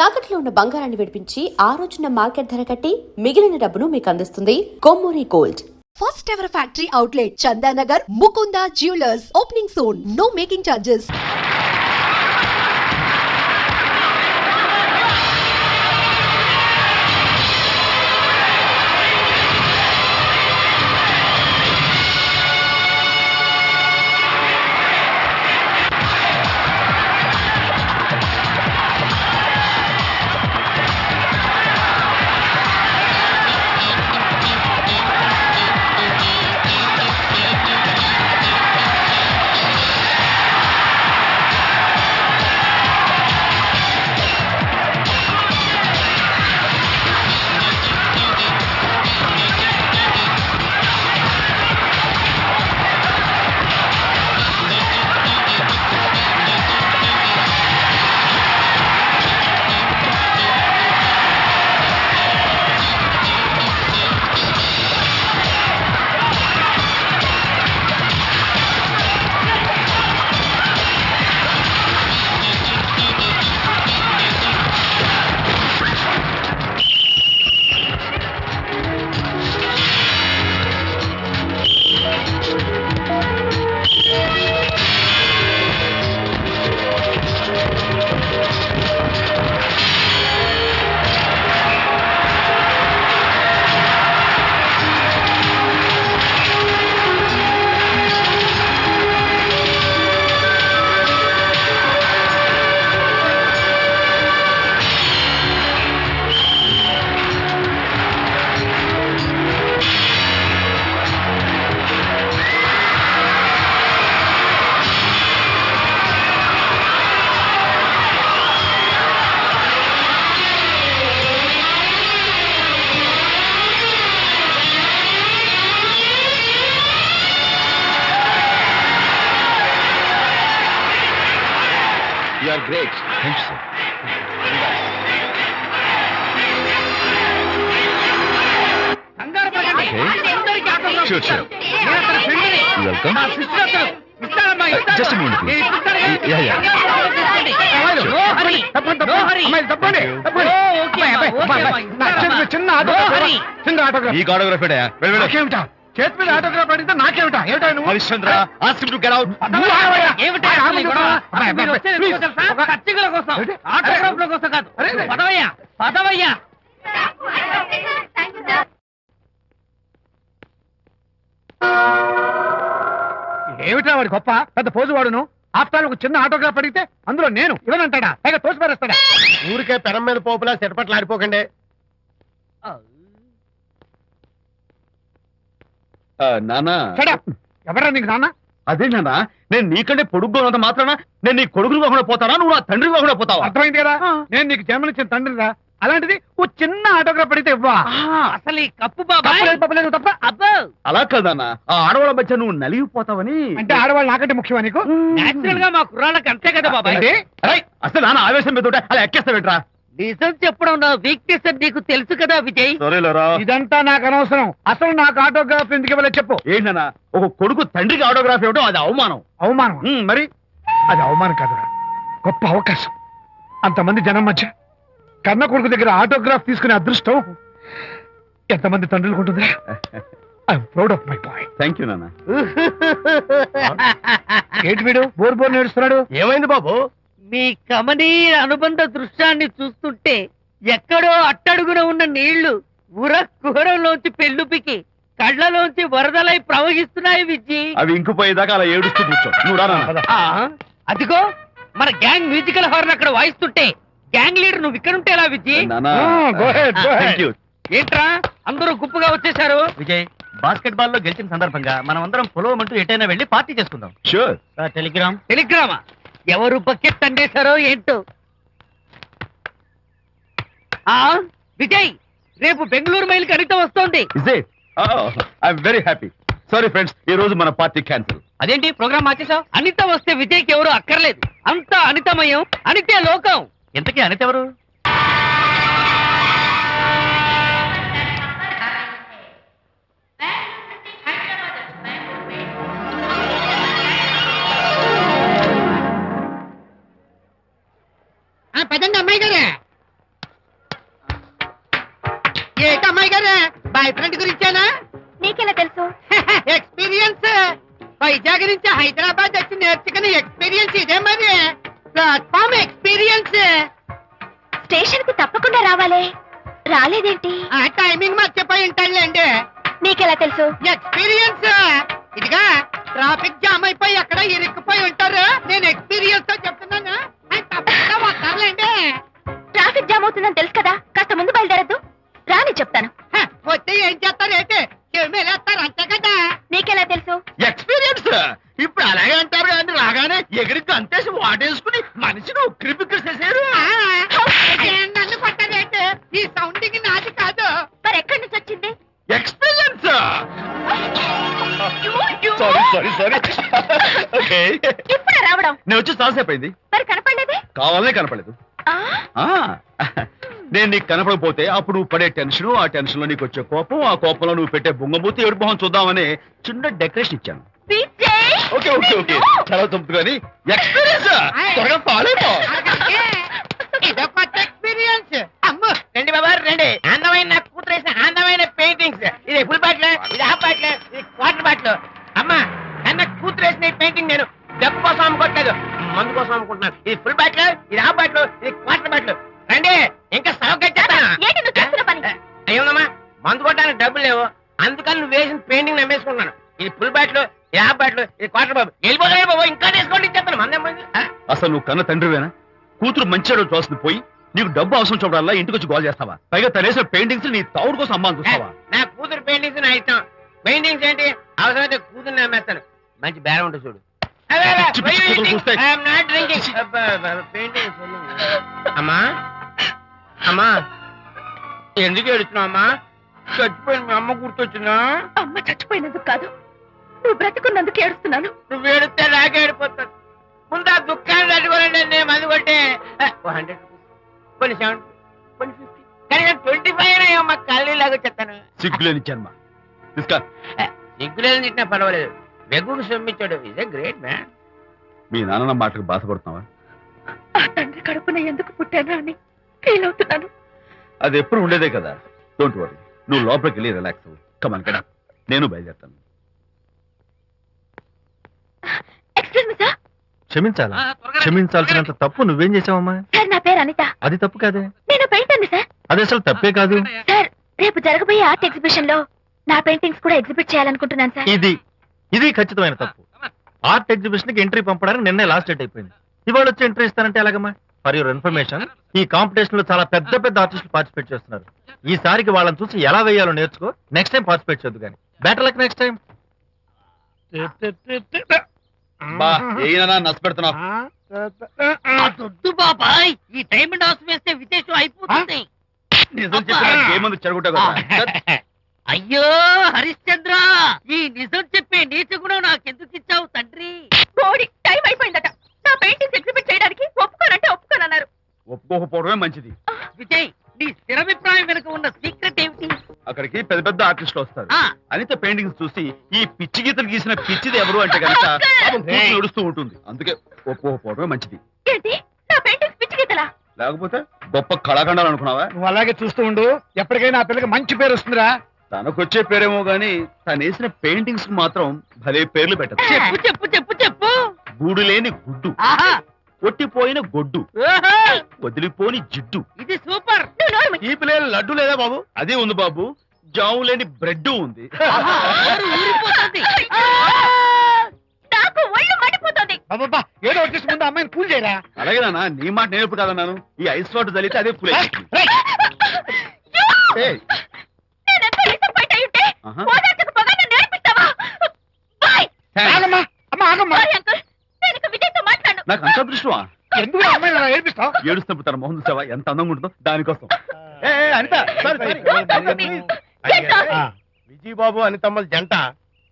తాకట్లో ఉన్న బంగారాన్ని విడిపించి ఆ రోజున మార్కెట్ ధర కట్టి మిగిలిన డబ్బును మీకు అందిస్తుంది Kommuri gold. First ever factory outlet Chandanagar Mukunda Jewelers opening soon. No making charges. You are great. Thank you, sir. Okay. Sure, sure. You're welcome. Just a moment, please. Yeah. ఈ ఆటోగ్రాఫ్ చేతి మీద autograph అడిగితే నాకేమిటా? ఏమిటా నువ్వు? Harishchandra ask him to get out. ఏమిటా వాడి గొప్ప పెద్ద పోజు వాడును. ఆఫ్టర్ ఒక చిన్న ఆటోగ్రాఫ్ అడిగితే అందులో నేను ఇవ్వనంటాడా? పైగా తోసిపారేస్తాడా? ఊరికే పెరం మీద పోపులా చెట్పట్లు ఆడిపోకండి. నానా ఎవరా నీకు నాన్న? అదే నానా, నేను నీకంటే పొడుగ్గా ఉన్నంత మాత్రాన నేను నీ కొడుకులు కాకుండా పోతానా, నువ్వు నా తండ్రి కాకుండా పోతావా? అర్థమైంది కదా, నేను నీకు జన్మనిచ్చిన తండ్రిరా. అలాంటిది ఓ చిన్న ఆటోగ్రాఫ్ అడిగితే ఇవ్వా? అసలు ఈ కప్పు బాబా తప్ప. అలా కదన్నా, ఆ ఆడవాళ్ళ మధ్య నువ్వు నలిగిపోతావని. అంటే ఆడవాళ్ళు నాకంటే ముఖ్యమా నీకు? నేచురల్ గా మా కుర్రాళ్ళకి అంతే కదా బాబాయ్. అసలు నాన్న ఆవేశం మీద ఉంటే అలా ఎక్కేస్తావేట్రా? నిజం చెప్పడం నా వీక్నెస్ అని నీకు తెలుసు కదా విజయ్. ఇదంతా నాకు అనవసరం. అసలు నాకు ఆటోగ్రాఫ్ ఎందుకు ఇవ్వలేదు చెప్పు. ఏంటన్నా, ఒక కొడుకు తండ్రికి ఆటోగ్రాఫ్ ఇవ్వడం అది అవమానం. అవమానం? మరి అది అవమానం కాదురా, గొప్ప అవకాశం. అంతమంది జనం మధ్య కన్న కొడుకు దగ్గర ఆటోగ్రాఫ్ తీసుకునే అదృష్టం ఎంతమంది తండ్రులకు ఉంటుంది. I'm proud of my boy. Thank you నాన్న. ఏంటి వీడు బోర్ నేడుస్తున్నాడు? ఏమైంది బాబు? మీ కమనీయ అనుబంధ దృశ్యాన్ని చూస్తుంటే ఎక్కడో అట్టడుగున ఉన్న నీళ్లు ఉర కుహరంలోంచి పెళ్ళుపికి కళ్ళలోంచి వరదలై ప్రవహిస్తున్నాయి విజ్జి. అవి ఇంకుపోయేదాకా అలా ఏడుస్తూ కూర్చో. నువ్వు రా నాన్న. అదిగో మన గ్యాంగ్ మ్యూజికల్ హార్న్ అక్కడ వాయిస్తుంటే గ్యాంగ్ లీడర్ నువ్వు ఇక్కడ ఉంటే ఎలా విజ్జి? ఏంట్రా అందరూ గుప్పుగా వచ్చేసారు? విజయ్, బాస్కెట్ బాల్ లో గెలిచిన సందర్భంగా మనం అందరం పొలవమంటూ ఎటైనా వెళ్ళి పార్టీ చేసుకుందాం. షూర్. టెలిగ్రామా? ఎవరు బకెట్ అండేశారో ఏంటో. విజయ్, రేపు బెంగళూరు మైల్ అనిత వస్తోంది. I'm very happy. Sorry friends, ఈ రోజు మన పార్టీ క్యాన్సిల్. అదేంటి ప్రోగ్రామ్ మార్చేసావు? అనిత వస్తే విజయ్కి ఎవరు అక్కర్లేదు. అంతా అనితమయం, అనితే లోకం. ఎంతకీ అనిత ఎవరు? పెద్దండి అమ్మాయి గారే. ఏంటి అమ్మాయి గారు బాయ్ ఫ్రెండ్ గురించేనా? నీకెలా తెలుసు? ఎక్స్పీరియన్స్ వైజాగ్ నుంచి హైదరాబాద్ వచ్చి నేర్చుకునే ఎక్స్పీరియన్స్ ఇదే మరి. Platform experience. స్టేషన్ కి తప్పకుండా రావాలే, రాలేదేంటి? ఆ టైమింగ్ మర్చిపోయి ఉంటాడులేండి. నీకెలా తెలుసు? ఎక్స్పీరియన్స్. ఇదిగా ట్రాఫిక్ జామ్ అయిపోయి ఎక్కడ ఇరుక్కుపోయి ఉంటారు. నేను ఎక్స్పీరియన్స్ తో చెప్తున్నాను. ఆయన తప్పకుండా వస్తారులేండి. ట్రాఫిక్ జామ్ అవుతుందని తెలుసు కదా, కాస్త ముందు బయలుదేరద్దు. రాని చెప్తాను. వస్తే ఏం చేస్తారు ఏంటి? చెమేలేస్తారు అంతే కదా. నీకెలా తెలుసు? ఎక్స్పీరియన్స్. ఇప్పుడు అలాగే అంటారు కానీ రాగానే ఎగిరికి అంతేసి వాటేసుకుని మనిషిని ఉక్కిరి బిక్కిరి చేశారు. నన్ను కొట్టారేంటి? ఈ సౌండింగ్ నాది కాదు. మరి ఎక్కడి నుంచి వచ్చింది? ఎక్స్పీరియన్స్. Sorry okay. ఇప్పుడే రావడం? నేను వచ్చి చాలాసేపు అయింది. మరి కనపడలేదే? కావాలనే కనపడలేదు. ఆ, నేను నీకు కనపడకపోతే అప్పుడు నువ్వు పడే టెన్షన్, ఆ టెన్షన్ లో నీకు వచ్చే కోపం, ఆ కోపంలో నువ్వు పెట్టే బొంగమూతి ఏడు మొహం చూద్దామని చిన్న డెకరేషన్ ఇచ్చాను. విజయ్! ఓకే ఓకే ఓకే చాలా తప్పు కానీ ఎక్స్పీరియన్స్. త్వరగా ఫాలో అయిపో. ఇదో కొత్త ఎక్స్పీరియన్స్. అమ్ము రండి బాబా రండి. అందమైన నాకు కూతురు వేసిన అందమైన పెయింటింగ్స్. ఇది ఫుల్ బాటిల్, ఇది హాఫ్ బాటిల్, ఇది క్వార్టర్ బాటిల్. అమ్మా అన్న కూతురు వేసిన ఈ పెయింటింగ్ నేను డబ్బు కోసం అమ్ముకోవట్లేదు, మందు కోసం అమ్ముకుంటున్నాను. ఇది ఫుల్ బాటిల్, ఇది హాఫ్ బాటిల్, ఇది క్వార్టర్ బాటిల్. రండి ఇంకా సౌకర్యం ఏంటి నువ్వు చేస్తున్న పని? అయ్యోమ్మా మందు కొట్టడానికి డబ్బులు లేవు, అందుకని నువ్వు వేసిన పెయింటింగ్ నమ్మేసుకుంటున్నాను. ఇది ఫుల్ బాటిల్, ఇది హాఫ్ బాటిల్, ఇది క్వార్టర్ బాబు. వెళ్ళిపోతాయి బాబు, ఇంకా తీసుకోండి ఇచ్చేస్తాను. మందేం అసలు నువ్వు కన్న తండ్రివేనా? కూతురు మంచిగా చూస్తుంది పోయి నీకు డబ్బు అవసరం చూడాలా ఇంటికి వచ్చి గోల్ చేస్తావా? పైగా తనేసిన పెయింటింగ్స్ నీ తౌడు కోసం అమ్మాని చూస్తావా? నా కూతురు పెయింటింగ్స్ నా ఇష్టం. పెయింటింగ్స్ ఏంటి అవసరమైతే కూతురు నమ్మేస్తాను. మంచి బేరం ఉంటుంది చూడు. పిచ్చి పిచ్చి కూతురు చూస్తే. అమ్మా అమ్మా ఎందుకు ఏడుస్తున్నావు అమ్మా? చచ్చిపోయిన మీ అమ్మ గుర్తొచ్చిందా? అమ్మ చచ్చిపోయినందుకు కాదు, నువ్వు బ్రతుకున్నందుకు ఏడుస్తున్నాను. నువ్వు ఏడితే నాకే ఏడిపోతాను. ముందు ఆ దుఃఖాన్ని తట్టుకోనండి. నేను మంది కొట్టే 100 రూపీస్, కొన్ని 70, కొన్ని 50, కానీ 25 అయ్యమ్మా కళ్ళీలాగా చెప్తాను. సిగ్గులేని జన్మ. తీసుకో. సిగ్గులేదు తిట్టినా పర్వాలేదు, వెగుడు సొమ్మిచ్చాడు. ఇదే గ్రేట్ మ్యాన్. మీ నాన్న మాటకు బాధపడుతున్నావా? ఆ తండ్రి కడుపున ఎందుకు పుట్టానా అని ఫీల్ అవుతున్నాను. అది ఎప్పుడు ఉండేదే కదా. డోంట్ వరీ, నువ్వు లోపలికి వెళ్ళి రిలాక్స్ అవ్వు. కమాన్ కదా, నేను బయలుదేరుతాను. Excuse me sir. క్షమించాలా? క్షమించాల్సినంత తప్పు నువ్వేం చేసావమ్మా? సార్ నా పేరు అనిత. అది తప్పు కాదే. నేను పెయింటర్ సార్. అది అసలు తప్పే కాదు. సార్ రేపు జరగబోయే ఆర్ట్ ఎగ్జిబిషన్ లో నా పెయింటింగ్స్ కూడా ఎగ్జిబిట్ చేయాలనుకుంటున్నాను సార్. ఇది ఖచ్చితమైన తప్పు. ఆర్ట్ ఎగ్జిబిషన్ కి ఎంట్రీ పంపడానికి నిన్నే లాస్ట్ డేట్ అయిపోయింది. ఇవాళ వచ్చి ఎంట్రీ ఇస్తానంటే ఎలాగమ్మా? ఫర్ యువర్ ఇన్ఫర్మేషన్, ఈ కాంపిటీషన్ లో చాలా పెద్ద పెద్ద ఆర్టిస్టులు పార్టిసిపేట్ చేస్తున్నారు. ఈసారికి వాళ్ళని చూసి ఎలా వేయాలో నేర్చుకో. నెక్స్ట్ టైం పార్టిసిపేట్ చేయొద్దు కానీ. Better luck next time. నష్టపెడుతున్నావు. దొడ్డు బాబాయ్ ఈ డైమండ్ హౌస్ వేస్తే విశేషం అయిపోతుంది. నిజం చెప్పిన ఏమంది చెడగొట్టావు కదా. అయ్యో హరిశ్చంద్ర, ఈ నిజం చెప్పే నీచ గుణం నాకెందుకు ఇచ్చావు తండ్రి? బోడి టైం అయిపోయిందట. నా పెయింటింగ్స్ ఎగ్జిబిట్ చేయడానికి ఒప్పుకోనంటే ఒప్పుకోనన్నారు. ఒప్పుకోకపోవడమే మంచిది. విజయ్, నీ స్థిరాభిప్రాయం వెనుక ఉన్న సీక్రెట్ ఏమిటి? అక్కడికి పెద్ద పెద్ద ఆర్టిస్టులు వస్తారు. ఆ. అనిత పెయింటింగ్స్ చూసి ఈ పిచ్చి గీతలు గీసిన పిచ్చిది ఎవరు అంటే కనుక నడుస్తూ ఉంటుంది. అందుకే ఒప్పుకోకపోవడమే మంచిది. ఏంటి నా పెయింటింగ్స్ పిచ్చి గీతలా? లేకపోతే గొప్ప కళాఖండాలు అనుకున్నావా? నువ్వు అలాగే చూస్తూ ఉండు, ఎప్పటికైనా ఆ పిల్లకి మంచి పేరు వస్తుందిరా. తనకొచ్చే పేరేమో గాని తను వేసిన పెయింటింగ్స్ మాత్రం భలే పేర్లు పెట్టదు. చెప్పు చెప్పు చెప్పు చెప్పు. గూడు లేని గుడ్డు, ఆహా, కొట్టిపోయిన గొడ్డు, ఓహో, వదిలిపోని జిడ్డు, ఇది సూపర్. నువ్వు నోరు మూయి. తీపి లేని లడ్డు లేదా బాబు? అదే ఉంది బాబు. జాము లేని బ్రెడ్ ఉంది. ఆహా, నోరు ఊరిపోతుంది. నాకు ఒళ్ళు మండిపోతుంది. అబ్బబ్బా, ఏదో వచ్చేసి ముందు అమ్మాయిని పూజ చేయరా. అలాగే నాన్న, నీ మాట నేను ఎప్పుడు కాదన్నాను. ఈ ఐస్ వాటర్ చల్లితే అదే ఫుల్ నేనెంత డిసప్పాయింట్ అయి ఉంటే ఆహా. ఓదార్చకపోగా నన్ను నేర్పిస్తావా? బాయ్. ఆగమ్మా, అమ్మా ఆగమ్మా. సారీ అంకుల్, నేను ఇక విజయ్తో మాట్లాడను. నాకు అంత దృష్టమా? ఎందుకు ఆ అమ్మాయిని అలా ఏడిపిస్తావు? ఏడుస్తున్నప్పుడు తన మొహం చూసావా ఎంత అందంగా ఉంటుందో? దానికోసం. అనిత విజయబాబు అనితమ్మల జంట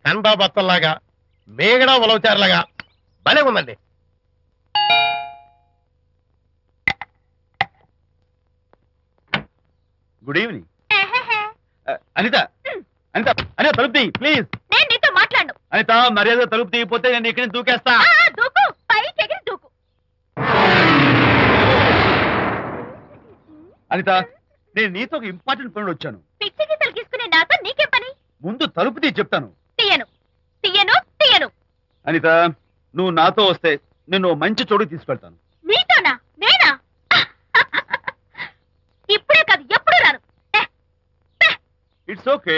కన్బా బత్తల్లాగా మేగడా ఉలవచారులాగా భలే ఉందండి. Good evening. అనిత అనిత అనిత తలుపు తీయి ప్లీజ్. నేను నీతో మాట్లాడను. అనిత మర్యాద తలుపు తీయకపోతే నేను ఇక్కడి నుంచి దూకేస్తా. దూకు, పైకి ఎగిరి దూకు. అనిత, నేను నీతో ఒక ఇంపార్టెంట్ పని వచ్చాను. పిచ్చ ముందు తలుపు తీ చెప్తాను. తీయను తీయను తీయను. అనిత, నువ్వు నాతో వస్తే నిన్ను మంచి చోటుకి తీసుకెళ్తాను. నీతోనా? నేనా? ఇప్పుడే కాదు, ఎప్పుడు రాను. It's okay.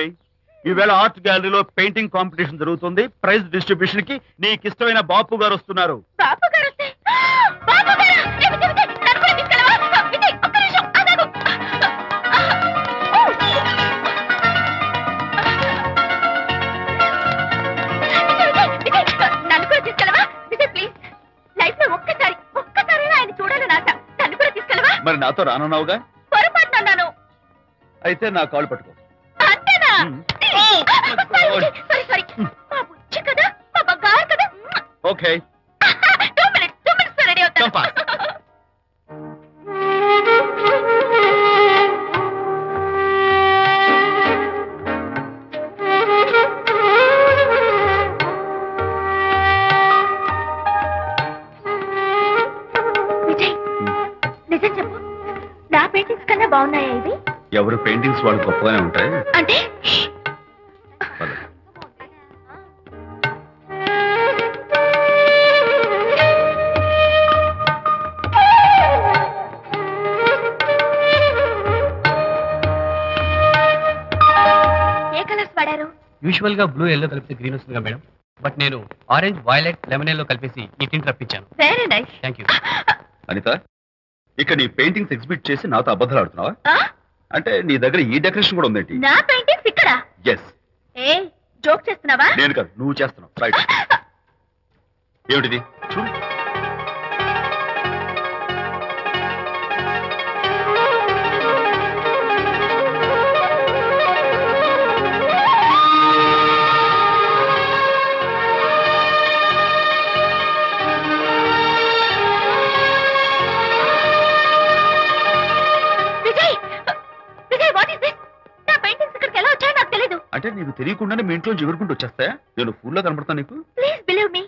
ఈవేళ ఆర్ట్ గ్యాలరీలో పెయింటింగ్ కాంపిటీషన్ జరుగుతుంది. ప్రైజ్ డిస్ట్రిబ్యూషన్ కి నీకు ఇష్టమైన బాపు గారు వస్తున్నారు. బాపు గారు వస్తే, బాపు గారు! ఏ విజయ్, విజయ్, నన్ను కూడా తీసుకెళ్ళవా? విజయ్, ఒక్క నిమిషం ఆగాగు. విజయ్, విజయ్, నన్ను కూడా తీసుకెళ్ళవా? విజయ్, ప్లీజ్. లైఫ్ లో ఒక్కసారి ఆయన చూడాలని ఆశ. నన్ను కూడా తీసుకెళ్ళవా? మరి నాతో రానున్నావుగా? పొరపాటున అన్నాను. అయితే నా కాలు పట్టుకో. అంతేనా? సారీ. మా బుజ్జి కదా, మా బంగారు కదా. ఓకే. 2 minutes లో రెడీ అవుతాను. Come fast. విజయ్, నిజం చెప్పు, నా పెయింటింగ్స్ కన్నా బాగున్నాయా ఇవి? ఎవరు పెయింటింగ్స్ వాళ్ళు గొప్పగానే ఉంటాయి. అంటే పద. ఏ కలర్స్ వాడారు? యూజువల్ గా బ్లూ ఎల్లో కలిపితే గ్రీన్ వస్తుందిగా మేడం, బట్ నేను ఆరెంజ్ వైలెట్ లెమన్ ఎల్లో కలిపేసి ఈ టింట్ రప్పించాను. Very nice. Thank you. Anita, ఇక్కడ నీ పెయింటింగ్స్ ఎగ్జిబిట్ చేసి నాతో అబద్ధాలు ఆడుతున్నావా? అంటే నీ దగ్గర ఈ డెకరేషన్ కూడా ఉందేంటి? నా పెయింటింగ్స్ ఇక్కడ? ఎస్. ఏ జోక్ చేస్తున్నావా? నేను కాదు, నువ్వు చేస్తున్నావు. రైట్. ఏమిటిది? చూడు. Vijay, what is this? నా పెయింటింగ్స్ ఇక్కడికి ఎలా వచ్చాయో నాకు తెలీదు. అంటే నీకు తెలియకుండానే మీ ఇంట్లో ఎగురుకుంటూ వచ్చేస్తాయా? నేను ఫుల్ లో కనపడతాను నీకు? ప్లీజ్ బిలీవ్ మీ,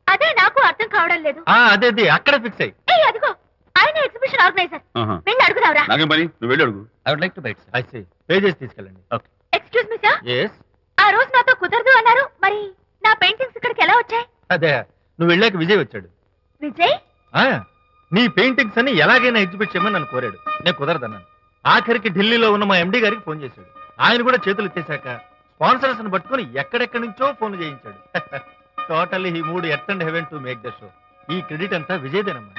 అదే నాకు అర్థం కావడం లేదు. అదే అక్కడ ఫిక్స్ అయ్యి. ఏ అదిగో, ఆయన ఎగ్జిబిషన్ ఆర్గనైజర్. ఆహా. వెళ్ళి అడుగుదావరా? నాకేం పని, నువ్వు వెళ్ళి అడుగు. I would like to bite I see. Pay చేసి తీసుకెళ్ళండి. Okay. Excuse me sir, yes. ఆ రోజు నాతో కుదరదు అన్నారు, మరి నా పెయింటింగ్స్ ఇక్కడికి ఎలా వచ్చాయి? అదే నువ్వు వెళ్ళాక విజయ్ వచ్చాడు. విజయ్? నీ పెయింటింగ్స్ అని ఎలాగైనా ఎగ్జిబిట్ చేయమని నన్ను కోరాడు. నేను కుదరదన్నాను. ఆఖరికి ఢిల్లీలో ఉన్న మా ఎండి గారికి ఫోన్ చేశాడు. ఆయన కూడా చేతులు ఎత్తేశాక స్పాన్సర్స్ ని పట్టుకుని ఎక్కడెక్కడి నుంచో ఫోన్ చేయించాడు. Totally he mood earth and heaven to make the show. ఈ క్రెడిట్ అంతా విజయ్దేనమ్మా.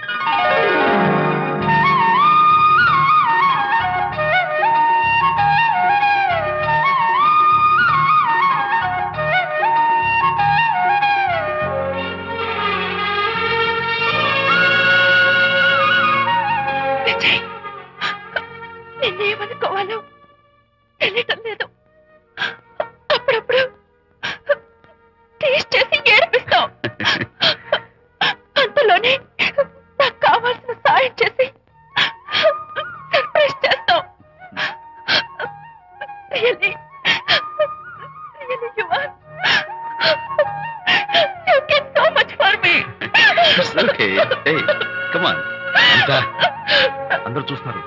విజయ్, నిన్నేమనుకోవాలో తెలియటం లేదు. అప్పుడప్పుడు టేస్ట్ చేసి ఏడిపిస్తావు. అంతలోనే నాకు కావాల్సిన సాయం చేసి సర్ప్రైజ్ చేస్తావు. Really, you are. You get so much for me. It's okay. Hey, come on. Anita, అందరూ చూస్తున్నారు.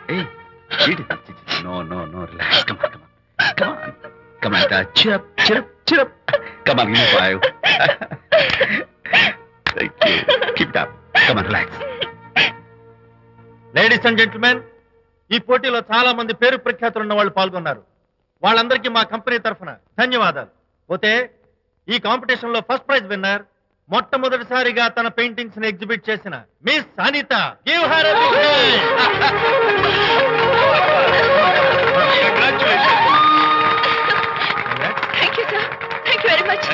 Hey, no, relax. Come on. Come on, Anita. Cheer up. Come on, give me 5. Thank you. Keep it up. Come on, relax. Ladies and gentlemen, ఈ పోటీలో చాలా మంది పేరు ప్రఖ్యాతులు ఉన్న వాళ్ళు పాల్గొన్నారు. వాళ్ళందరికీ మా కంపెనీ తరఫున ధన్యవాదాలు. పోతే ఈ కాంపిటీషన్ లో ఫస్ట్ ప్రైజ్ విన్నర్, మొట్టమొదటిసారిగా తన పెయింటింగ్స్ ని ఎగ్జిబిట్ చేసిన miss Anita. Give her a big Congratulations. Thank you, sir. Thank you very much.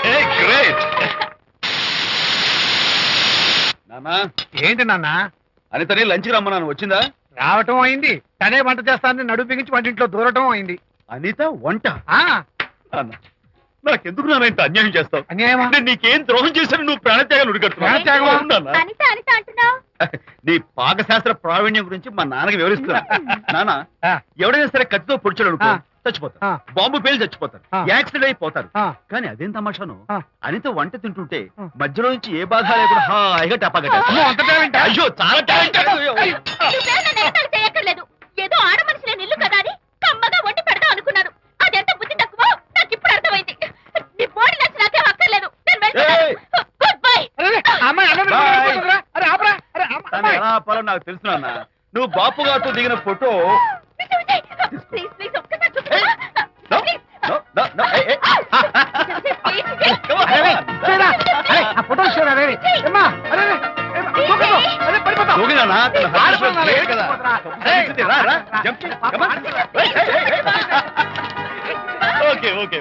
Hey, great. నానా, ఏంటి నాన్న? అనితని లంచ్ రమ్మన్నాను, వచ్చిందా? రావటం అయింది, తనే వంట చేస్తానని నడుపు బిగించి వంటింట్లో దూరటం అయింది. అనిత వంట? ఆ నాన్న, నాకెందుకు నాన్న ఇంత అన్యాయం చేస్తావు? అన్యాయమా? నేను నీకేం ద్రోహం చేశాను? నువ్వు ప్రాణత్యాగాలు ఉడిగడుతున్నావు. ప్రాణత్యాగమా? అవును నాన్న. అనిత అంటున్నావు? నీ పాకశాస్త్ర ప్రావీణ్యం గురించి మా నాన్నకి వివరిస్తున్నా. నాన్న, ఆ. ఎవడైనా సరే కత్తితో పొడిచాడు అనుకో, ఆ. చచ్చిపోతారు. ఆ. బాంబు పేలి చచ్చిపోతారు. ఆ. యాక్సిడెంట్ అయిపోతారు. ఆ. కానీ అదేం తమాషాను, ఆ. అనిత వంట తింటుంటే ఆ. మధ్యలో నుంచి ఏ బాధ లేకుండా హాయిగా టపాకట్టేస్తా. అమ్మో, అంత టాలెంటా? అయ్యో, చాలా టాలెంట్. నువ్వే నన్ను ఎగతాళి చేయక్కర్లేదు. ఏదో ఆడ మనిషి లేని ఇల్లు కదా అని కమ్మగా వండి పెడదాం అనుకున్నాను. అదెంత బుద్ధి తక్కువ నాకు ఇప్పుడు అర్థమైంది. నీ బాడీ నచ్చి నాకేం అక్కర్లేదు. నేను వెళ్తున్నాను. Good bye. తను ఎలా ఆపాలో నాకు తెలుసు నాన్న. నువ్వు బాపు గారితో దిగిన ఫోటో ప్లీజ్ ప్లీజ్ ఒక్కసారి చూపించు. ఓకే ఓకే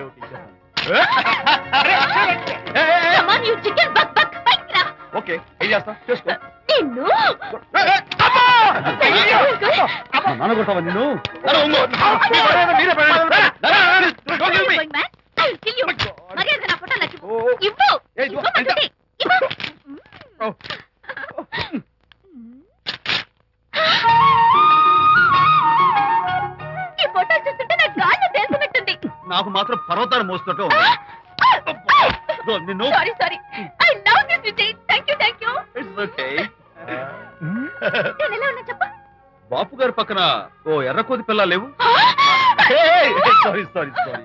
ఓకే ఏం చేస్తా చేసుకో. నాన్న కొడతావా నిన్ను? ఈ ఫోటో చూస్తుంటే నాకు గాలి తెలిసినట్టుంది. నాకు మాత్రం పర్వతాలు మోస్తున్నట్టు నిన్ను. Sorry sorry. I love this Vijay. Thank you thank you. It's okay. నేను ఎలా ఉన్నా చెప్పు. బాపు గారి పక్కన ఓ ఎర్రకోతి పిల్ల లేవు? Sorry sorry sorry.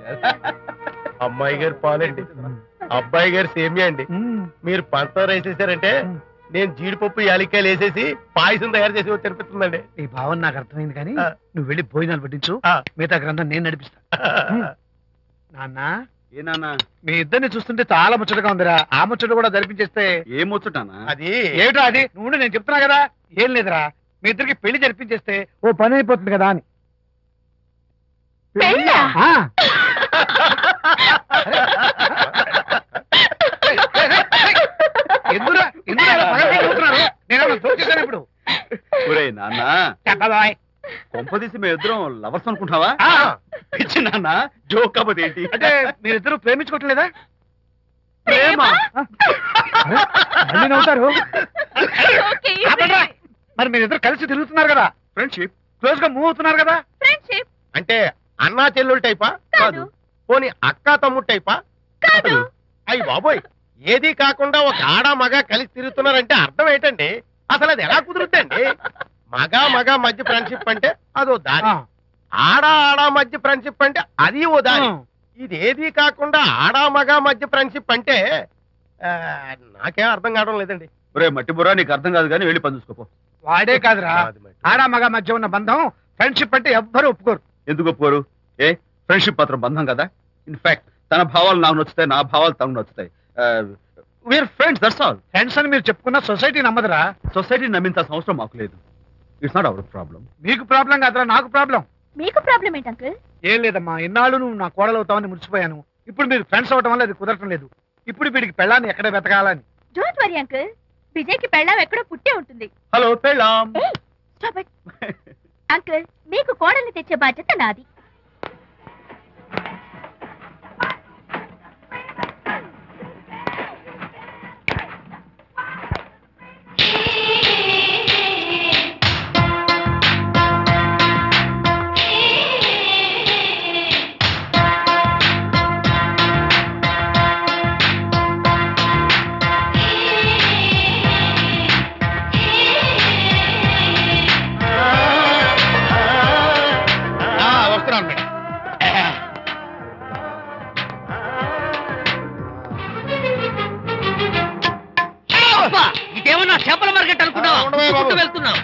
అమ్మాయి గారు పాలండి, అబ్బాయి గారు సేమియా అండి. మీరు పంచదార వేసేసారంటే నేను జీడిపప్పు యాలిక్కాయలు వేసేసి పాయసం తయారు చేసి తినిపిస్తుందండి. నీ భావన నాకు అర్థమైంది కానీ నువ్వు వెళ్ళి భోజనాలు పట్టించు. మిగతా గ్రంథం నేను నడిపిస్తా. నాన్న ఏ నాన్న? మీ ఇద్దరిని చూస్తుంటే చాలా ముచ్చటగా ఉందిరా. ఆ ముచ్చట కూడా జరిపించేస్తే. ఏం ముచ్చటానా? అది ఏమిటో అది? నువ్వు నేను చెప్తున్నా కదా. ఏం లేదురా, మీ ఇద్దరికి పెళ్లి జరిపించేస్తే ఓ పని అయిపోతుంది కదా అని. పెళ్ళా? ఆ. ఎందురా ఎందురా ఇలా పగలబడి చూస్తున్నారు? నేనేమన్నా దోచేశాను ఇప్పుడు? ఒరే నాన్న, చెప్పబాయ్. కొంపదీసి మేము ఇద్దరం లవర్స్ అనుకుంటావా? పిచ్చి నాన్న, జోక్ కాకపోతే ఏంటి? అంటే మీరిద్దరు ప్రేమించుకోవట్లేదా? ప్రేమ? మళ్ళీ నవ్వుతారు. ఓకే. ఆపండ్రా. మరి మీరిద్దరు కలిసి తిరుగుతున్నారు కదా, ఫ్రెండ్షిప్. క్లోజ్ గా మూవ్ అవుతున్నారు కదా. ఫ్రెండ్షిప్ అంటే అన్నా చెల్లెలు టైపా? కాదు. పోనీ అక్కా తమ్ముడు టైపా? కాదు. అయ్యి బాబోయ్, ఏది కాకుండా ఒక ఆడ మగ కలిసి తిరుగుతున్నారంటే అర్థం ఏంటండి? అసలు అది ఎలా కుదురుద్దండి? మగ మధ్య ఫ్రెండ్షిప్ అంటే అదో దారి, ఆడ మధ్య ఫ్రెండ్షిప్ అంటే అది ఓ దారి. ఇది ఏది కాకుండా ఆడ మగ మధ్య ఫ్రెండ్షిప్ అంటే నాకేం అర్థం కావడం లేదండి. ఒరే మట్టి బుర్రా, నీకు అర్థం కాదు కానీ వెళ్ళి పని చూసుకోపో. వాడే కాదురా, ఆడ మగ మధ్య ఉన్న బంధం ఫ్రెండ్షిప్ అంటే ఎవ్వరు ఒప్పుకోరు. ఎందుకు ఒప్పుకోరు? ఏ ఫ్రెండ్షిప్ మాత్రం బంధం కదా. ఇన్ఫాక్ట్ తన భావాలు నాకు నచ్చుతాయి, నా భావాలు తనకు నచ్చుతాయి. We are friends, that's all. Friends అని మీరు చెప్పుకున్న సొసైటీ నమ్మదురా. సొసైటీని నమ్మించాల్సిన అవసరం మాకు లేదు. It's not our problem. మీకు ప్రాబ్లం కాదురా, నాకు ప్రాబ్లం. మీకు ప్రాబ్లం ఏంటి అంకుల్? ఏం లేదమ్మా, ఇన్నాళ్ళు నువ్వు నా కోడలు అవుతావని మురిచిపోయాను. ఇప్పుడు మీరు ఫ్రెండ్స్ అవటం వల్ల అది కుదరటం లేదు. ఇప్పుడు వీడికి పెళ్ళాన్ని ఎక్కడ వెతకాలని. డోంట్ వరీ అంకుల్, విజయ్కి పెళ్ళాం ఎక్కడో పుట్టే ఉంటుంది. హలో పెళ్ళాం. Stop it. అంకుల్, మీకు కోడల్ని తెచ్చే బాధ్యత నాది. వస్తున్నాను మేడం. ఇదేమన్నా చేపల మార్కెట్ అనుకున్నావా? ఉండవే బాబు. ఉరుక్కుంటూ వెళ్తున్నావు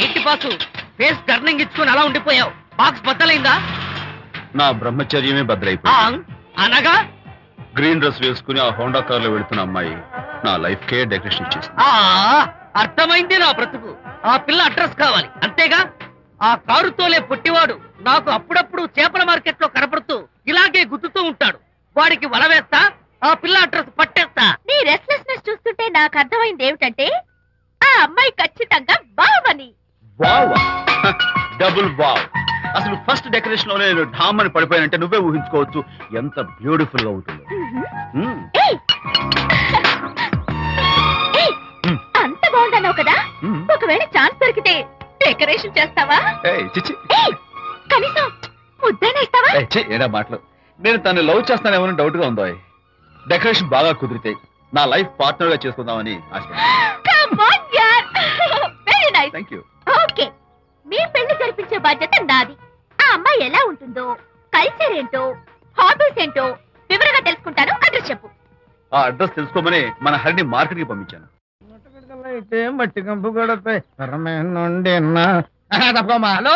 ఏంటి బాసు? ఫేస్ టర్నింగ్ ఇచ్చుకొని అలా ఉండిపోయావు. బాక్స్ బద్దలైందా? నా బ్రహ్మచర్యమే బద్దలైపోయింది. అనగా గ్రీన్ డ్రెస్ వేసుకుని ఆ హోండా కార్ లో వెళుతున్న అమ్మాయి నా లైఫ్ కే డెకరేషన్ ఇచ్చేసింది. అర్థమైంది నా బ్రతుకు. ఆ పిల్ల అడ్రస్ కావాలి అంతేగా. ఆ కారుతోలే పుట్టివాడు నాకు అప్పుడప్పుడు చేపల మార్కెట్ లో కనపడుతూ ఇలాగే గుద్దుతూ ఉంటాడు. వాడికి వల వేస్తా, ఆ పిల్ల అడ్రస్ పట్టేస్తా. నీ రెస్ట్లెస్నెస్ చూస్తుంటే నాకు అర్థమైంది ఏమిటంటే ఆ అమ్మాయి ఖచ్చితంగా బావని. Wow, double wow. అసలు ఫస్ట్ డెకరేషన్ లోనే నేను ఢామ్ అని పడిపోయానంటే నువ్వే ఊహించుకోవచ్చు ఎంత బ్యూటిఫుల్ గా ఉంటుందో. ఏయ్! ఏయ్! అంత బాగుందన్నావు కదా, ఒకవేళ ఛాన్స్ దొరికితే డెకరేషన్ చేస్తావా? ఏయ్, చిచ్చి. ఏయ్! కనీసం ముద్దైనా ఇస్తావా? ఏయ్, ఛీ, ఏడా మాటలు. నేను తను లవ్ చేస్తానేమో డౌట్ గా ఉందో. డెకరేషన్ బాగా కుదిరితే నా లైఫ్ పార్ట్నర్ గా చేసుకుందామని ఆశ. Come on, yaar. Very nice. Thank you. Okay, మీ పెళ్లి జరిపించే బాధ్యత నాది. ఆ అమ్మాయి ఎలా ఉంటుందో, కల్చర్ ఏంటో, హాబీస్ ఏంటో వివరంగా తెలుసుకుంటాను. అడ్రస్ చెప్పు. ఆ అడ్రస్ తెలుసుకోమని మన హరిని మార్కెట్ కి పంపించాను. మట్టి కంపు గడపై హలో,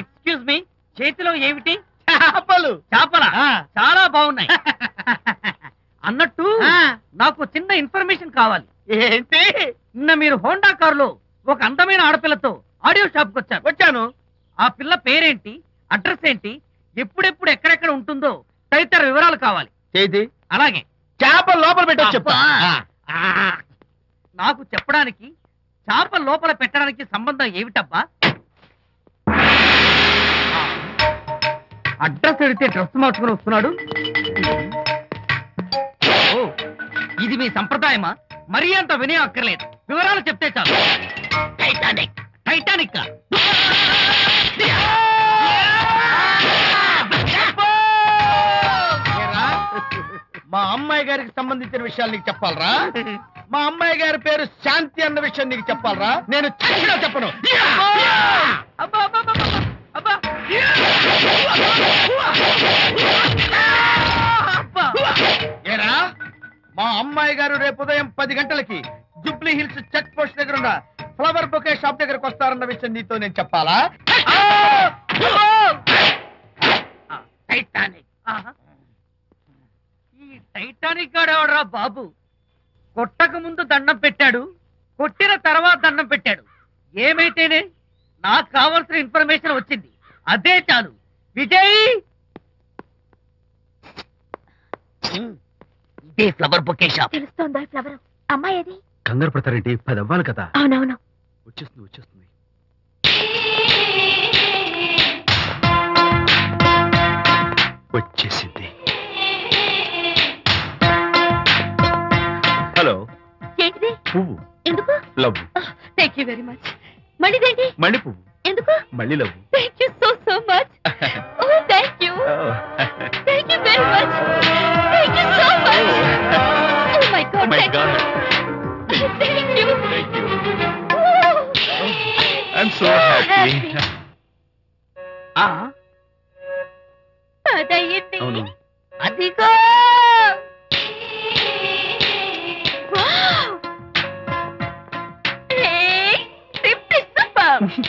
ఎక్స్క్యూజ్ మీ, చేతిలో ఏమిటి? చేపలు. చేపలా? చాలా బాగున్నాయి. అన్నట్టు నాకు చిన్న ఇన్ఫర్మేషన్ కావాలి. ఏంటి? నిన్న మీరు హోండా కారులో ఒక అందమైన ఆడపిల్లతో ఆడియో షాప్ కు వచ్చాను. ఆ పిల్ల పేరేంటి, అడ్రస్ ఏంటి, ఎప్పుడెప్పుడు ఎక్కడెక్కడ ఉంటుందో తదితర వివరాలు కావాలి. చేతి అలాగే చేపలు లోపల పెట్టచ్చు చెప్పు. నాకు చెప్పడానికి చేప లోపల పెట్టడానికి సంబంధం ఏమిటబ్బా? అడ్రస్ అడిగితే డ్రెస్ మార్చుకుని వస్తున్నాడు. ఓ, ఇది మీ సంప్రదాయమా? మరీ అంత వినయం అక్కర్లేదు, వివరాలు చెప్తే చాలు. టైటానిక్. టైటానిక్ మా అమ్మాయి గారికి సంబంధించిన విషయాలు నీకు చెప్పాలరా? మా అమ్మాయి గారి పేరు శాంతి అన్న విషయం నీకు చెప్పాలరా? నేను చచ్చినా చెప్పను. ఏరా, మా అమ్మాయి గారు రేపు ఉదయం 10 గంటలకి జూబ్లీ హిల్స్ చెక్ పోస్ట్ దగ్గర ఉన్న ఫ్లవర్ బొకే షాప్ దగ్గరకు వస్తారన్న విషయం నీతో నేను చెప్పాలా? టైటానిక్. ఈ టైటానిక్ గాడెవడరా బాబు? కొట్టక ముందు దండం పెట్టాడు, కొట్టిన తర్వాత దండం పెట్టాడు. ఏమైతేనే నాకు కావాల్సిన ఇన్ఫర్మేషన్ వచ్చింది, అదే చాలు. విజయ్, ఇదే ఫ్లవర్ బొకే షాప్. తెలుస్తోందా ఫ్లవర్? అమ్మాయి ఏది? కంగారు పడతారేంటి? 10 అవ్వాలి కదా. అవునవును, వచ్చేస్తుంది వచ్చేస్తుంది. వచ్చేసింది. హలో. ఏంటిది? పువ్వు. ఎందుకు? Love. Thank you very much. మళ్ళీదేంటి? మళ్ళీ పువ్వు. ఎందుకు? మళ్ళీ love. Thank you so much. Oh thank you. Thank you very much. Thank you so much. Oh my God. My God. Thank you. Thank you. I'm so happy. అదయ్యింది. అవును. అదిగో.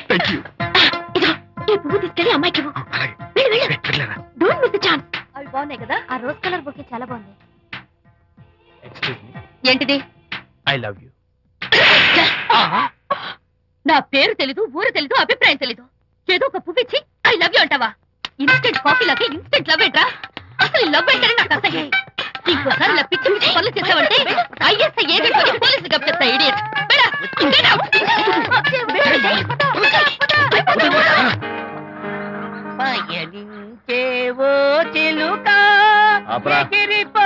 Thank you. ఈ పువ్వు తీసుకెళ్ళి అమ్మాయికి ఇవ్వు. వెళ్ళు, వెళ్ళు. Don't miss the chance. అవి బాగున్నాయి కదా? ఆ రోజ్ కలర్ బొకే చాలా బాగుంది. ఎక్స్క్యూజ్ మీ, ఏంటిది? I love you. నా పేరు తెలీదు, ఊరు తెలీదు, అభిప్రాయం తెలీదు. ఏదో ఒక పువ్వు ఇచ్చి ఐ లవ్ యూ అంటావా? ఇన్స్టెంట్ కాఫీ లాగే ఇన్స్టెంట్ లవ్ ఏంట్రా? అసలు లవ్ ఏంటని నాకు అసహ్యం. ఇంకోసారి ఇలా పిచ్చి పిచ్చి పనులు చేసావంటే ఐఎస్ఐ ఏజెంట్ పోలీసులు కప్పిస్తా. ఇడియట్. పయనించేవో చిలుక ఎగిరిపో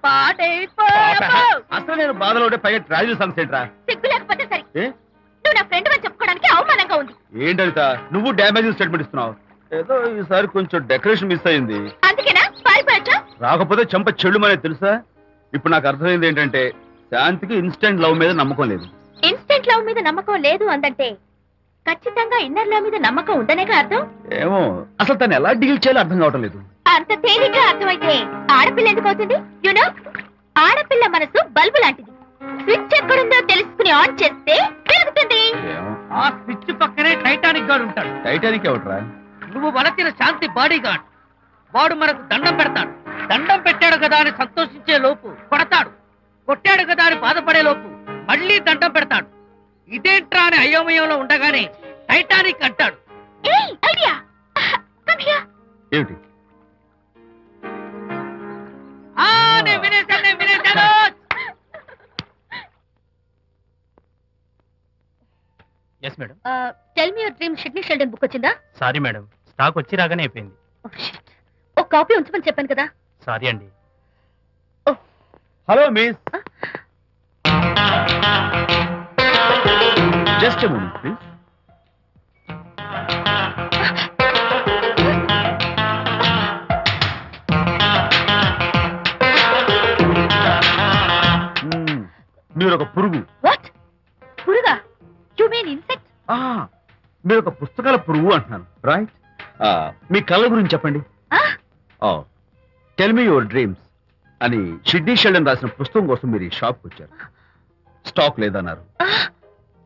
పాడైపో. అసలు నేను బాధలో ఉంటే పైగా ట్రాజడీ సాంగ్స్ ఏంట్రా? సిగ్గు లేకపోతే సరే, నువ్వు నా ఫ్రెండ్ అని చెప్పుకోవడానికి అవమానంగా ఉంది. ఏంటంట నువ్వు డ్యామేజింగ్ స్టేట్మెంట్ ఇస్తున్నావు? ఏదో ఈసారి కొంచెం డెకరేషన్ మిస్ అయింది. అందుకేనా పారిపోయొచ్చా? రాకపోతే చెంప చెడుమనే తెలుసా? ఇప్పుడు నాకు అర్థమైంది ఏంటంటే శాంతికి ఇన్స్టెంట్ లవ్ మీద నమ్మకం లేదు. ఇన్స్టెంట్ లవ్ మీద నమ్మకం లేదు అందంటే ఖచ్చితంగా ఇన్నర్ లవ్ మీద నమ్మకం ఉండనేగా అర్థం. ఏమో అసలు తను ఎలా డీల్ చేయాలో అర్థం కావటం లేదు. అంత తేలిగ్గా అర్థమైతే ఆడపిల్ల ఎందుకు అవుతుంది? యునో, ఆడపిల్ల మనసు బల్బు లాంటిది. స్విచ్ ఎక్కడుందో తెలుసుకుని ఆన్ చేస్తే పెరుగుతుంది. ఆ స్విచ్ పక్కనే టైటానిక్ గార్డ్ ఉంటాడు. టైటానిక్ ఎవట్రా? నువ్వు వలచిన శాంతి బాడీ గార్డ్. వాడు మనకు దండం పెడతాడు. దండం పెట్టాడు కదా అని సంతోషించే లోపు కొడతాడు. కొట్టాడు కదా అని బాధపడే లోపు మళ్ళీ దండం పెడతాడు. ఇదేంట్రా అని అయోమయంలో ఉండగానే టైటానిక్ అంటాడు. ఐడియా. ఏమిటి? నేను వినేశాను. Yes madam. Tell me your dream. Sidney Sheldon book వచ్చిందా? సారీ మేడం, స్టాక్ వచ్చి రాగానే అయిపోయింది. ఒక కాపీ ఉంచమని చెప్పాను కదా. సారీ అండి. Hello miss, just a moment please. మీరు ఒక పురుగు. వాట్? పురుగా? Mean insect? మీరు ఒక పుస్తకాల పురుగు అంటున్నాను, రైట్? మీ కళ్ళ గురించి చెప్పండి. టెల్ మీ యువర్ డ్రీమ్స్ అని షిడ్నీ షెల్డన్ రాసిన పుస్తకం కోసం మీరు ఈ షాప్కి వచ్చారు. స్టాక్ లేదన్నారు.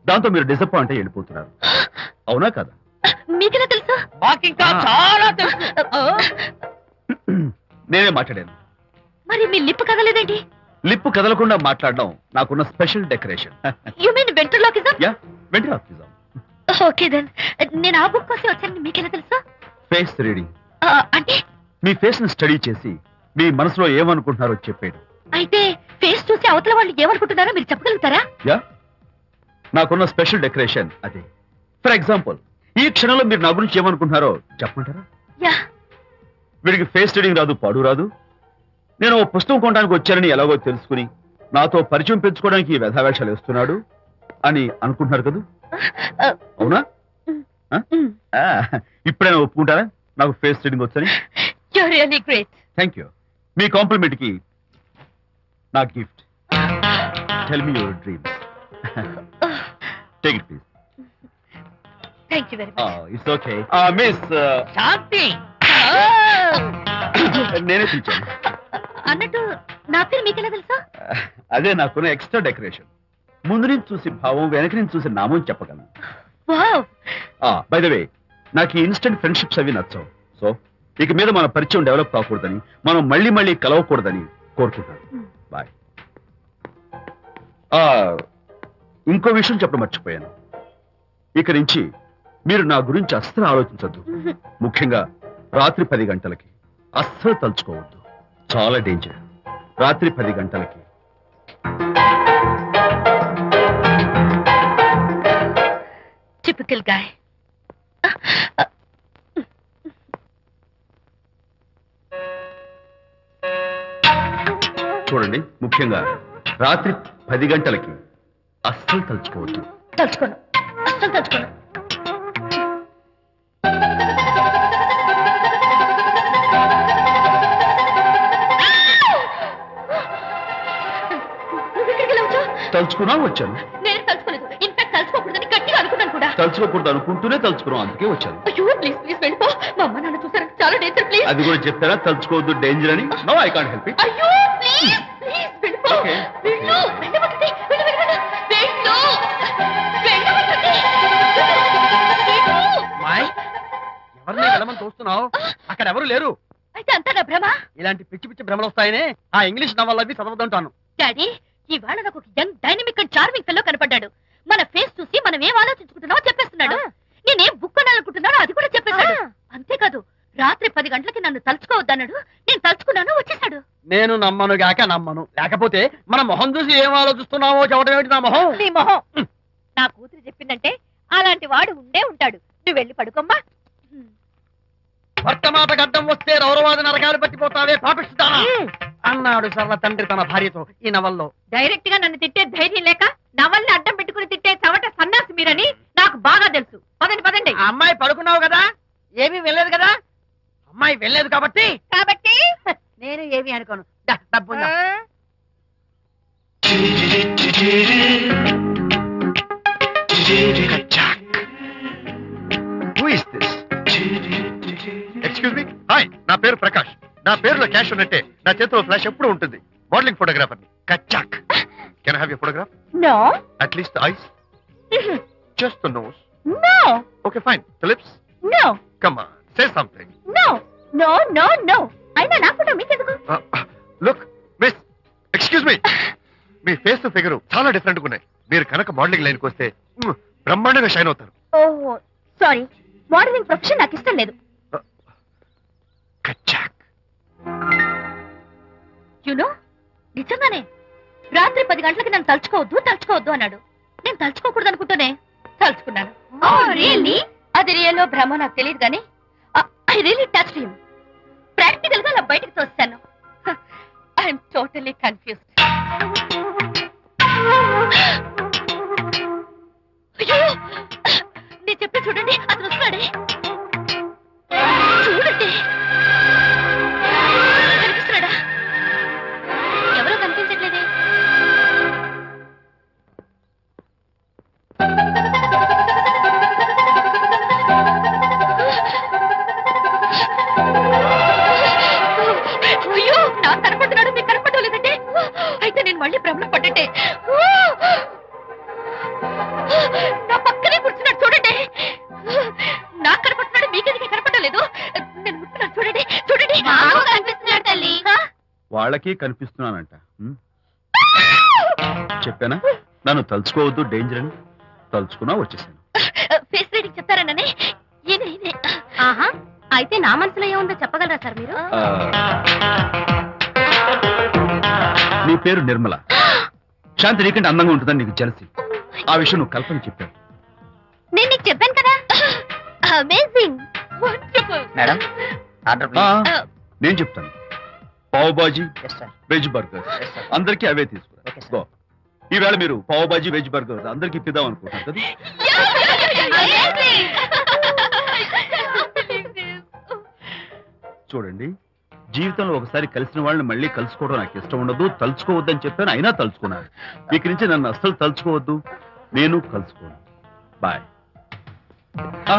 దాంతో మీరు డిసప్పాయింట్ అయ్యి వెళ్ళిపోతున్నారు. అవునా కదా? మీకెలా తెలుసు? మాకింకా చాలా తెలుసు. నేనే మాట్లాడాను. మరి మీ లిప్ కదలేదేంటి? లిప్పు కదలకుండా మాట్లాడడం నాకున్న special decoration. You mean ventriloquism? Yeah, ventriloquism. Okay then. నేను ఆ బుక్ కోసం వచ్చాను, మీకెలా తెలుసు? Face reading. అంటే మీ ఫేస్ ని స్టడీ చేసి మీ మనసులో ఏమనుకుంటున్నారో చెప్పాడు. అయితే ఫేస్ చూసి అవతల వాళ్ళు ఏమనుకుంటున్నారో మీరు చెప్పగలుగుతారా? యా, నాకున్న స్పెషల్ డెకరేషన్ అదే. ఫర్ ఎగ్జాంపుల్, ఈ క్షణంలో మీరు నా గురించి ఏమనుకుంటున్నారో చెప్పమంటారా? యా. వీడికి ఫేస్ రీడింగ్ రాదు, పాడు రాదు. నేను ఓ పుస్తకం కొనడానికి వచ్చానని ఎలాగో తెలుసుకుని నాతో పరిచయం పెంచుకోవడానికి ఈ వ్యధావేషాలు వేస్తున్నాడు అని అనుకుంటున్నారు కదా? అవునా? ఇప్పుడైనా ఒప్పుకుంటారా నాకు ఫేస్ రీడింగ్ వచ్చని? You're really great. Thank you. మీ కాంప్లిమెంట్ కి నా gift. Tell me your dreams. Take it please. Thank you very much. It's okay. Miss Shanti. నేనే పిలిచాను. అన్నట్టు నా పేరు మీకెలా తెలుసా? అదే నాకున్న ఎక్స్ట్రా డెకరేషన్. ముందు నుంచి చూసి భావం, వెనక నుంచి చూసి నామం చెప్పగలను. వావ్. బై ద వే, నాకు ఈ ఇన్స్టెంట్ ఫ్రెండ్షిప్స్ అవి నచ్చవు. సో ఇక మీద మన పరిచయం డెవలప్ కాకూడదని, మనం మళ్ళీ మళ్ళీ కలవకూడదని కోరుకుంటాను. బాయ్. ఇంకో విషయం చెప్పడం మర్చిపోయాను. ఇక నుంచి మీరు నా గురించి అస్సలు ఆలోచించద్దు. ముఖ్యంగా రాత్రి 10 గంటలకి అస్సలు తలుచుకోవద్దు. చాలా డేంజర్. రాత్రి 10 గంటలకి. Typical guy. చూడండి, ముఖ్యంగా రాత్రి 10 గంటలకి అస్సలు తలుచుకోవద్దు. తలుచుకోను, అస్సలు తలుచుకోను. తలుచుకున్నా వచ్చాను. నేను తలుచుకోలేదు. ఇన్ఫాక్ట్ తలుచుకోకూడదని గట్టిగా అనుకున్నాను కూడా. తలుచుకోకూడదు అనుకుంటూనే తలుచుకున్నాం, అందుకే వచ్చాను. అయ్యో ప్లీజ్ ప్లీజ్ వెళ్ళిపో. మా అమ్మ నాన్న చూసారు, చాలా డేంజర్. ప్లీజ్. అది కూడా చెప్తారా తలుచుకోవద్దు డేంజర్ అని? No, I can't help it. అయ్యో ప్లీజ్ ప్లీజ్ వెళ్ళిపో. Okay. వెళ్ళు, వెళ్ళమంటుంది. వెళ్ళు వెళ్ళు వెళ్ళు. వెళ్ళు. వెళ్ళమంటుంది. వెళ్ళు. మాయ్, ఎవరిని వెళ్ళమని చూస్తున్నావు? అక్కడ ఎవరు లేరు. అయితే అంతా నా భ్రమ? ఇలాంటి పిచ్చి పిచ్చి భ్రమలు వస్తాయని ఆ ఇంగ్లీష్ నవల్ అవి చదవదంటాను. డాడీ, ఇవాళ నాకు ఒక young dynamic and charming fellow కనపడ్డాడు. మన ఫేస్ చూసి మనం ఏం ఆలోచించుకుంటున్నామో చెప్పేస్తున్నాడు. నేనేం బుక్ కొనాలనుకుంటున్నానో అది కూడా చెప్పేశాడు. అంతేకాదు, రాత్రి 10 గంటలకి నన్ను తలుచుకోవద్దన్నాడు. నేను తలుచుకున్నాను, వచ్చేసాడు. నేను నమ్మను గాక నమ్మను. లేకపోతే మన మొహం చూసి ఏం ఆలోచిస్తున్నావో చెప్పడం ఏమిటి నా మొహం? నీ మొహం. నా కూతురు చెప్పిందంటే అలాంటి వాడు ఉండే ఉంటాడు. నువ్వు వెళ్ళి పడుకోమ్మా. వర్తమాట గడ్డం వస్తే రౌరవాది నరకాలు పట్టిపోతావే పాపిస్తానా అన్నాడు సరళ తండ్రి తన భార్యతో ఈ నవల్లో. డైరెక్ట్ గా నన్ను తిట్టే ధైర్యం లేక నవల్ని అడ్డం పెట్టుకుని తిట్టే చవట సన్నాసి మీరని నాకు బాగా తెలుసు. పదండి పదండి. ఆ అమ్మాయి పడుకున్నావు కదా, ఏమీ వెళ్ళలేదు కదా. అమ్మాయి వెళ్ళలేదు కాబట్టి నేను ఏమీ అనుకోను. డబ్బు ఉందా? Who is this? Excuse me. Hi, నా పేరు ప్రకాష్. నా పేరులో క్యాష్ ఉన్నట్టే నా చేతిలో ఫ్లాష్ ఎప్పుడు ఉంటుంది. మోడలింగ్ ఫోటోగ్రాఫర్ ని. కచ్చాక్. Can I have your photograph? No. At least the eyes, just the nose. No. Okay fine. The lips? No. Come on, say something. No no no no. అయినా నా ఫోటో మీకెందుకు? Look miss, excuse me. మీ face figure చాలా different గా ఉన్నాయి. మీరు కనుక modelling లైన్కి వస్తే బ్రహ్మాండంగా షైన్ అవుతారు. ఓహో సారీ, మోడలింగ్ ప్రొఫెషన్ నాకు ఇష్టం లేదు. కచ్చాక్. యునో, నిజంగానే రాత్రి 10 గంటలకి నన్ను తలుచుకోవద్దు అన్నాడు. నేను తలుచుకోకూడదు అనుకుంటూనే తలుచుకున్నాను. అది రియల్లో భ్రమ నాకు తెలియదు కానీ I really touch him. Practical గా అలా బయటకు తోస్తాను. I'm totally confused. అయ్యో, నేను చెప్పి చూడండి, అతను వస్తున్నాడే. చూడండి, కనిపిస్తున్నాడా? ఎవరో కనిపించట్లేదే. మళ్ళీ ప్రాబ్లం పడ్డంటే నా పక్కనే కూర్చున్నాడు చూడండి. నాకు కనపడుతున్నాడు, మీకెందుకు కనపడలేదు? నేను ముట్టున్నాను చూడండి, చూడండి కనిపిస్తున్నాడు తల్లి. వాళ్ళకి కనిపిస్తున్నానంట. చెప్పానా నన్ను తలుచుకోవద్దు, డేంజర్ అని. తలుచుకున్నా వచ్చేసాను. ఫేస్ రీడింగ్ చెప్తారననే. ఆహా, అయితే నా మనసులో ఏముందో చెప్పగలరా సార్ మీరు? నీ పేరు నిర్మల. శాంతి నీకంటే అందంగా ఉంటుందని నీకు తెలిసి ఆ విషయం నువ్వు కల్పన చెప్పావు. నేను నీకు చెప్పాను కదా. Amazing, wonderful. మేడం ఆర్డర్ నేను చెప్తాను. Pav bhaji, yes sir. Veg burger Yes, sir. అందరికీ అవే తీసుకురా. Okay, sir. గో. ఈవేళ మీరు పావ్ బాజీ, వెజ్ బర్గర్ అందరికీ ఇప్పిద్దాం అనుకుంటారు కదా. చూడండి, జీవితంలో ఒకసారి కలిసిన వాళ్ళని మళ్ళీ కలుసుకోవడం నాకు ఇష్టం ఉండదు. తలుచుకోవద్దని చెప్పాను, అయినా తలుచుకున్నాను. ఇక నుంచి నన్ను అస్సలు తలుచుకోవద్దు, నేను కలుసుకోను. బాయ్. ఆ.